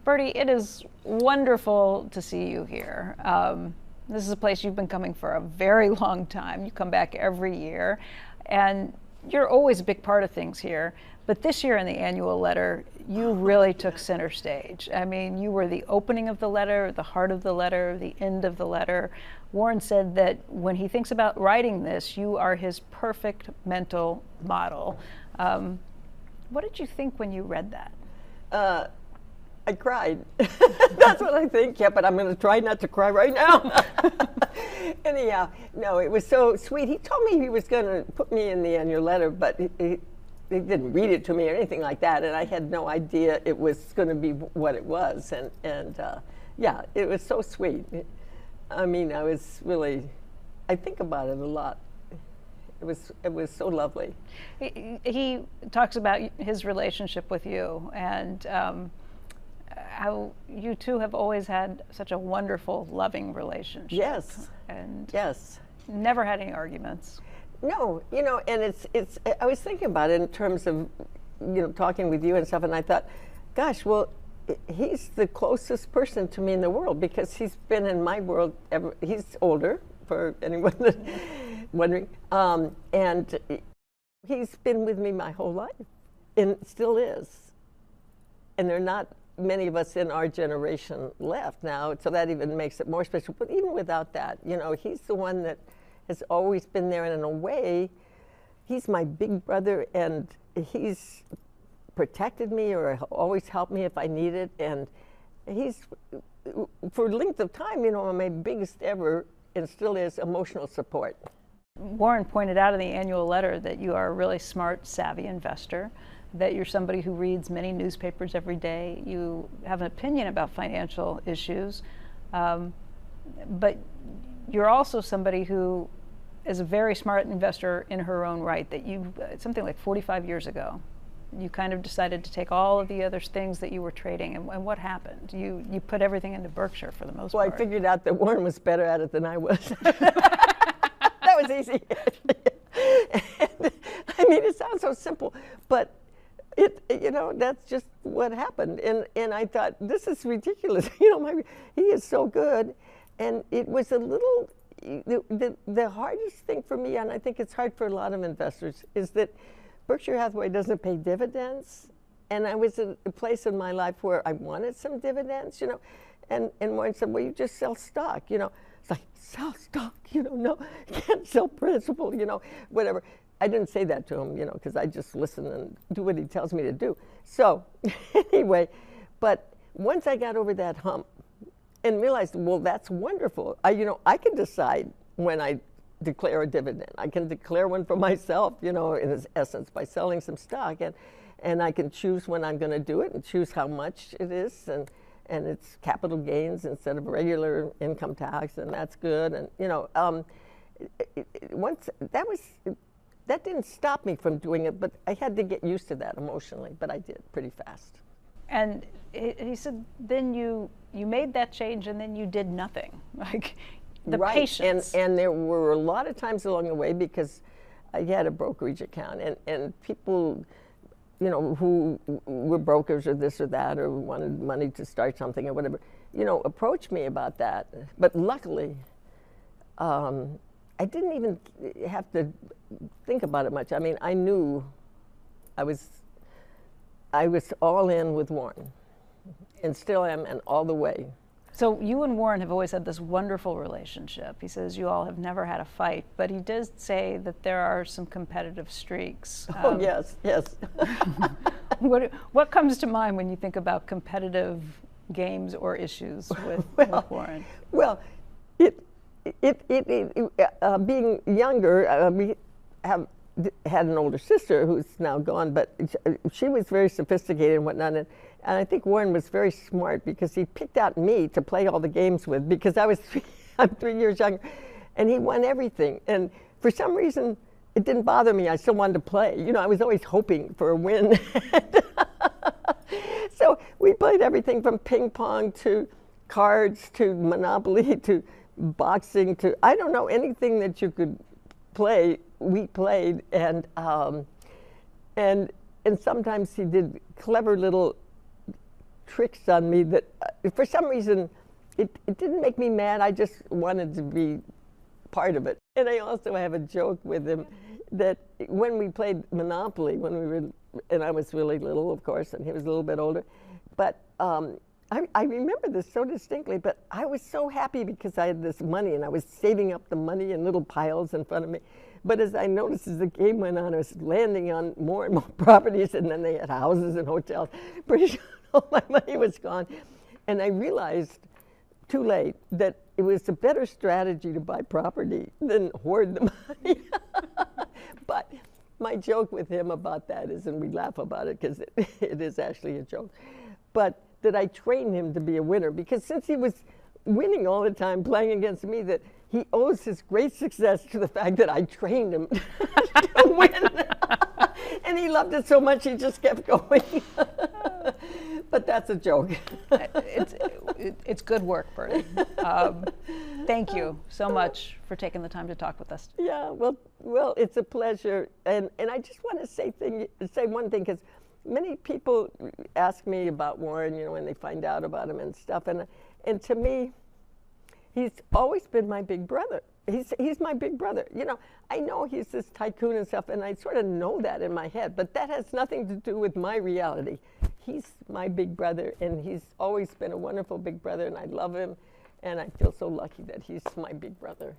Bertie, it is wonderful to see you here. This is a place you've been coming for a very long time. You come back every year, and you're always a big part of things here. But this year in the annual letter, you really took center stage. I mean, you were the opening of the letter, the heart of the letter, the end of the letter. Warren said that when he thinks about writing this, you are his perfect mental model. What did you think when you read that? I cried. That's what I think. Yeah, but I'm going to try not to cry right now. Anyhow, no, it was so sweet. He told me he was going to put me in the annual letter, but he didn't read it to me or anything like that, and I had no idea it was going to be what it was. And yeah, it was so sweet. I mean, I think about it a lot. It was so lovely. He talks about his relationship with you, and how you two have always had such a wonderful, loving relationship. Yes. And yes. Never had any arguments. No, you know, and it's. I was thinking about it in terms of, you know, talking with you and stuff, and I thought, gosh, well, he's the closest person to me in the world because he's been in my world ever. He's older, for anyone that's wondering, and he's been with me my whole life, and still is. And there are not many of us in our generation left now, so that even makes it more special. But even without that, you know, he's the one that has always been there, and in a way, he's my big brother, and he's protected me or always helped me if I need it, and he's, for length of time, you know, my biggest ever, and still is, emotional support. Warren pointed out in the annual letter that you are a really smart, savvy investor, that you're somebody who reads many newspapers every day. You have an opinion about financial issues, but you're also somebody who is a very smart investor in her own right, that you, something like 45 years ago, you kind of decided to take all of the other things that you were trading, and what happened? You put everything into Berkshire for the most part. Well, I figured out that Warren was better at it than I was. That was easy. And, I mean, it sounds so simple, but you know, that's just what happened. And I thought, this is ridiculous. You know, he is so good. And it was a little, the hardest thing for me, and I think it's hard for a lot of investors, is that Berkshire Hathaway doesn't pay dividends. And I was at a place in my life where I wanted some dividends, you know. And Warren said, well, you just sell stock, you know. It's like, sell stock, you know, no, you can't sell principal, you know, whatever. I didn't say that to him, you know, because I just listen and do what he tells me to do. So anyway, but once I got over that hump and realized, well, that's wonderful. You know, I can decide when I declare a dividend. I can declare one for myself, you know, in its essence, by selling some stock. And I can choose when I'm going to do it and choose how much it is. And it's capital gains instead of regular income tax, and that's good. And, you know, once that was... That didn't stop me from doing it, but I had to get used to that emotionally, but I did pretty fast. And he said, then you made that change and then you did nothing. Like, the patience. And there were a lot of times along the way, because I had a brokerage account, and people, you know, who were brokers or this or that, or wanted money to start something or whatever, you know, approached me about that. But luckily, I didn't even have to think about it much. I mean, I knew I was all in with Warren, and still am, and all the way. So you and Warren have always had this wonderful relationship. He says you all have never had a fight, but he does say that there are some competitive streaks. Oh, yes, yes. What comes to mind when you think about competitive games or issues with Warren? Well, being younger, we had an older sister who's now gone, but she was very sophisticated and whatnot. And I think Warren was very smart because he picked out me to play all the games with, because I'm 3 years younger, and he won everything. And for some reason, it didn't bother me. I still wanted to play. You know, I was always hoping for a win. So we played everything from ping pong to cards to Monopoly to boxing to, I don't know, anything that you could play, we played. And sometimes he did clever little tricks on me that, for some reason, it didn't make me mad. I just wanted to be part of it. And I also have a joke with him that when we played Monopoly, when we were, and I was really little, of course, and he was a little bit older, but I remember this so distinctly, but I was so happy because I had this money, and I was saving up the money in little piles in front of me. But as I noticed as the game went on, I was landing on more and more properties, and then they had houses and hotels. Pretty soon all my money was gone. And I realized too late that it was a better strategy to buy property than hoard the money. But my joke with him about that is, and we laugh about it because it is actually a joke, but that I trained him to be a winner, because since he was winning all the time, playing against me, that he owes his great success to the fact that I trained him to win. And he loved it so much he just kept going. But that's a joke. It's good work, Bertie. Thank you so much for taking the time to talk with us. Yeah, well, it's a pleasure. And I just want to say one thing, because many people ask me about Warren, you know, when they find out about him and stuff. And to me, he's always been my big brother. He's my big brother. You know, I know he's this tycoon and stuff, and I sort of know that in my head, but that has nothing to do with my reality. He's my big brother, and he's always been a wonderful big brother, and I love him, and I feel so lucky that he's my big brother.